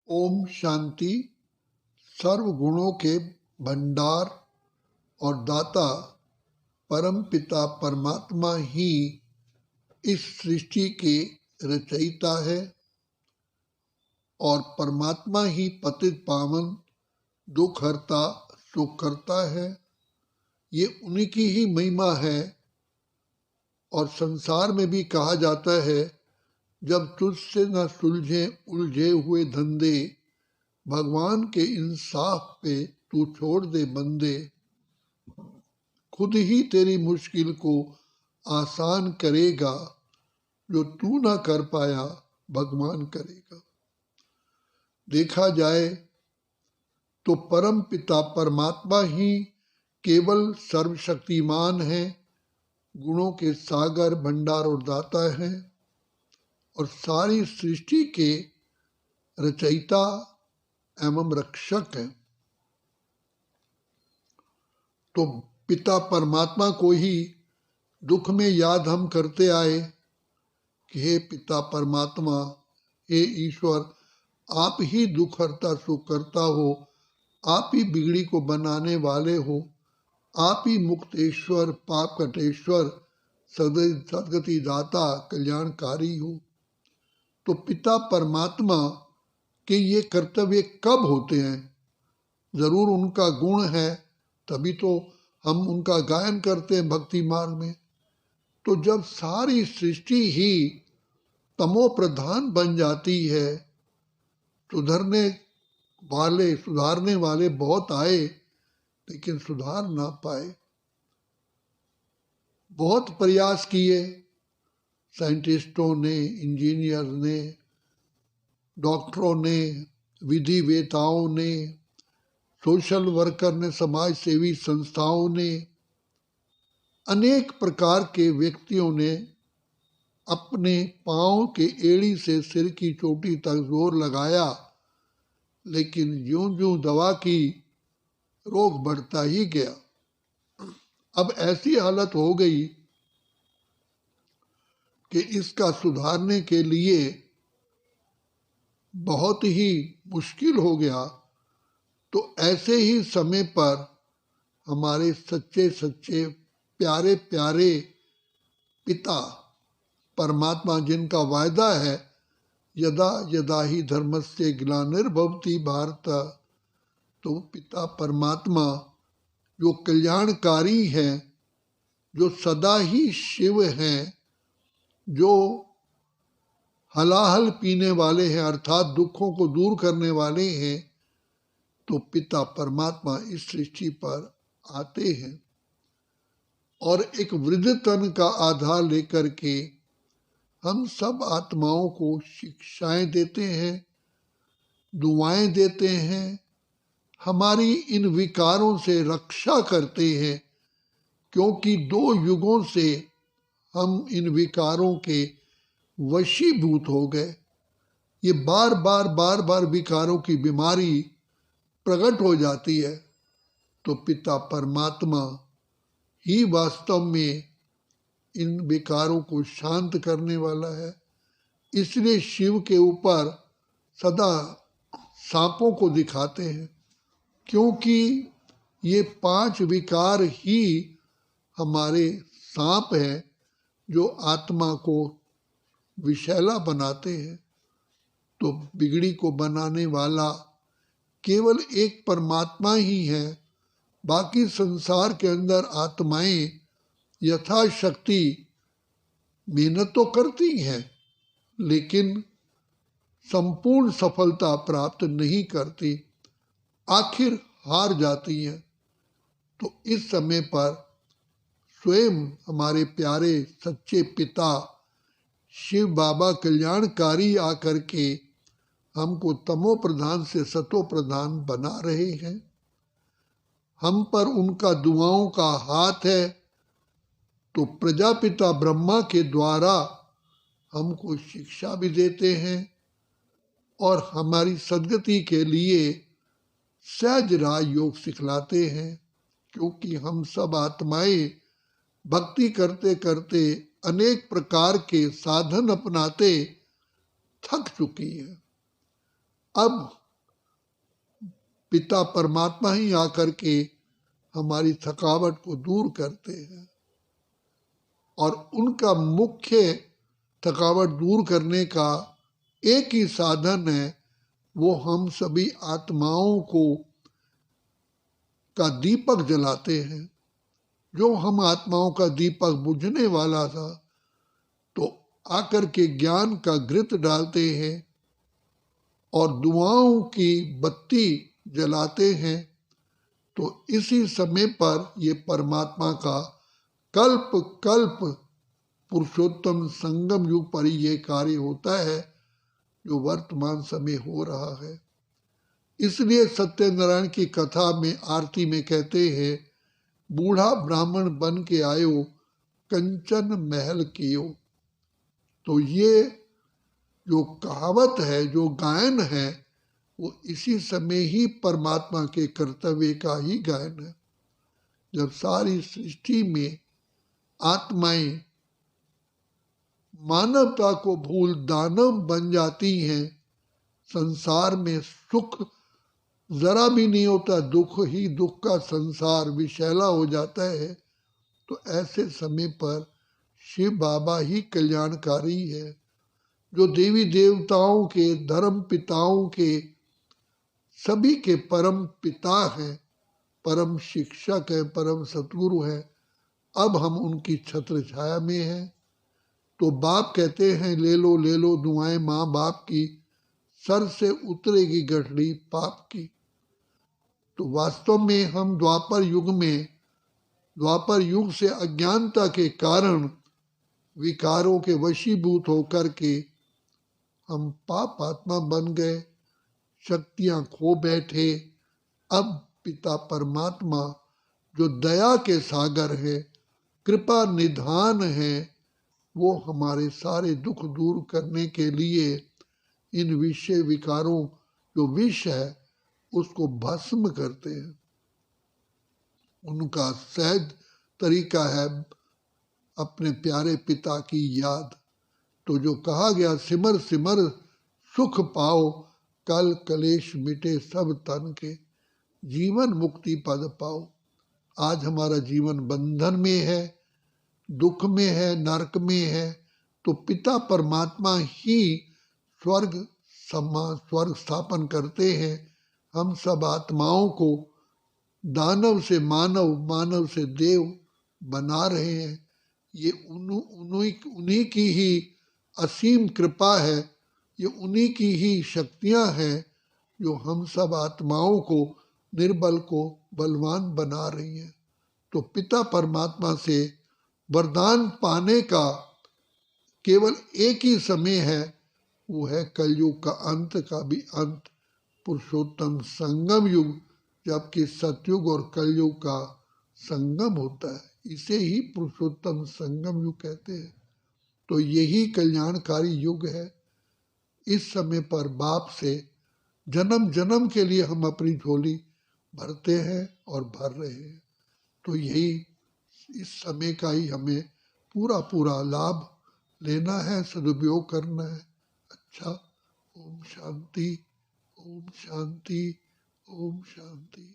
ओम शांति। सर्व गुणों के भंडार और दाता परम पिता परमात्मा ही इस सृष्टि के रचयिता है और परमात्मा ही पतित पावन दुख हरता सुख करता है। ये उन्हीं की ही महिमा है और संसार में भी कहा जाता है, जब तुझसे न सुलझे उलझे हुए धंधे, भगवान के इंसाफ पे तू छोड़ दे बंदे। खुद ही तेरी मुश्किल को आसान करेगा, जो तू ना कर पाया भगवान करेगा। देखा जाए तो परम पिता परमात्मा ही केवल सर्वशक्तिमान है, गुणों के सागर भंडार और दाता है और सारी सृष्टि के रचयिता एवं रक्षक है। तो पिता परमात्मा को ही दुख में याद हम करते आए कि हे पिता परमात्मा, हे ईश्वर, आप ही दुख हरता सुख करता हो, आप ही बिगड़ी को बनाने वाले हो, आप ही मुक्तेश्वर पाप कटेश्वर सदगति दाता कल्याणकारी हो। तो पिता परमात्मा के ये कर्तव्य कब होते हैं? जरूर उनका गुण है, तभी तो हम उनका गायन करते हैं भक्ति मार्ग में। तो जब सारी सृष्टि ही तमो प्रधान बन जाती है, सुधारने वाले बहुत आए लेकिन सुधार ना पाए। बहुत प्रयास किए साइंटिस्टों ने, इंजीनियर ने, डॉक्टरों ने, विधि वेताओं ने, सोशल वर्कर ने, समाज सेवी संस्थाओं ने, अनेक प्रकार के व्यक्तियों ने अपने पांव के एड़ी से सिर की चोटी तक जोर लगाया, लेकिन ज्यों-ज्यों दवा की रोग बढ़ता ही गया। अब ऐसी हालत हो गई कि इसका सुधारने के लिए बहुत ही मुश्किल हो गया। तो ऐसे ही समय पर हमारे सच्चे सच्चे प्यारे प्यारे पिता परमात्मा, जिनका वायदा है यदा यदा ही धर्मस्य ग्लानिर्भवति भारत, तो पिता परमात्मा जो कल्याणकारी है, जो सदा ही शिव हैं, जो हलाहल पीने वाले हैं अर्थात दुखों को दूर करने वाले हैं, तो पिता परमात्मा इस सृष्टि पर आते हैं और एक वृद्ध तन का आधार लेकर के हम सब आत्माओं को शिक्षाएं देते हैं, दुआएं देते हैं, हमारी इन विकारों से रक्षा करते हैं, क्योंकि 2 युगों से हम इन विकारों के वशीभूत हो गए। ये बार बार विकारों की बीमारी प्रकट हो जाती है, तो पिता परमात्मा ही वास्तव में इन विकारों को शांत करने वाला है। इसलिए शिव के ऊपर सदा सांपों को दिखाते हैं, क्योंकि ये 5 विकार ही हमारे सांप हैं जो आत्मा को विषैला बनाते हैं। तो बिगड़ी को बनाने वाला केवल एक परमात्मा ही है। बाकी संसार के अंदर आत्माएं यथाशक्ति मेहनत तो करती हैं, लेकिन संपूर्ण सफलता प्राप्त नहीं करती, आखिर हार जाती हैं। तो इस समय पर स्वयं हमारे प्यारे सच्चे पिता शिव बाबा कल्याणकारी आकर के हमको तमो प्रधान से सतो प्रधान बना रहे हैं। हम पर उनका दुआओं का हाथ है। तो प्रजापिता ब्रह्मा के द्वारा हमको शिक्षा भी देते हैं और हमारी सद्गति के लिए सहज राह योग सिखलाते हैं, क्योंकि हम सब आत्माएं भक्ति करते करते अनेक प्रकार के साधन अपनाते थक चुकी है। अब पिता परमात्मा ही आकर के हमारी थकावट को दूर करते हैं, और उनका मुख्य थकावट दूर करने का एक ही साधन है, वो हम सभी आत्माओं को का दीपक जलाते हैं। जो हम आत्माओं का दीपक बुझने वाला था, तो आकर के ज्ञान का घृत डालते हैं और दुआओं की बत्ती जलाते हैं। तो इसी समय पर ये परमात्मा का कल्प कल्प पुरुषोत्तम संगम युग पर ये कार्य होता है जो वर्तमान समय हो रहा है। इसलिए सत्यनारायण की कथा में आरती में कहते हैं, बूढ़ा ब्राह्मण बन के आयो कंचन महल कियो। तो ये जो कहावत है, जो गायन है, वो इसी समय ही परमात्मा के कर्तव्य का ही गायन है। जब सारी सृष्टि में आत्माएं मानवता को भूल दानव बन जाती हैं, संसार में सुख जरा भी नहीं होता, दुख ही दुख का संसार विशैला हो जाता है, तो ऐसे समय पर शिव बाबा ही कल्याणकारी है, जो देवी देवताओं के धर्म पिताओं के सभी के परम पिता हैं, परम शिक्षक है, परम सतगुरु है। अब हम उनकी छत्र छाया में हैं। तो बाप कहते हैं, ले लो दुआएं माँ बाप की, सर से उतरेगी गठड़ी पाप की। तो वास्तव में हम द्वापर युग से अज्ञानता के कारण विकारों के वशीभूत होकर के हम पाप आत्मा बन गए, शक्तियां खो बैठे। अब पिता परमात्मा जो दया के सागर है, कृपा निधान है, वो हमारे सारे दुख दूर करने के लिए इन विषय विकारों जो विष है उसको भस्म करते हैं। उनका सहज तरीका है अपने प्यारे पिता की याद। तो जो कहा गया, सिमर सिमर सुख पाओ, कल कलेश मिटे सब तन के, जीवन मुक्ति पद पाओ। आज हमारा जीवन बंधन में है, दुख में है, नरक में है, तो पिता परमात्मा ही स्वर्ग स्थापन करते हैं। हम सब आत्माओं को दानव से मानव, मानव से देव बना रहे हैं। ये उन्हीं की ही असीम कृपा है, ये उन्हीं की ही शक्तियां हैं जो हम सब आत्माओं को, निर्बल को बलवान बना रही हैं। तो पिता परमात्मा से वरदान पाने का केवल एक ही समय है, वो है कलयुग का अंत का भी अंत, पुरुषोत्तम संगम युग, जबकि सतयुग और कलयुग का संगम होता है। इसे ही पुरुषोत्तम संगम युग कहते हैं। तो यही कल्याणकारी युग है। इस समय पर बाप से जन्म जन्म के लिए हम अपनी झोली भरते हैं और भर रहे हैं। तो यही इस समय का ही हमें पूरा पूरा लाभ लेना है, सदुपयोग करना है। अच्छा, ओम शांति, ओम शांति, ओम शांति।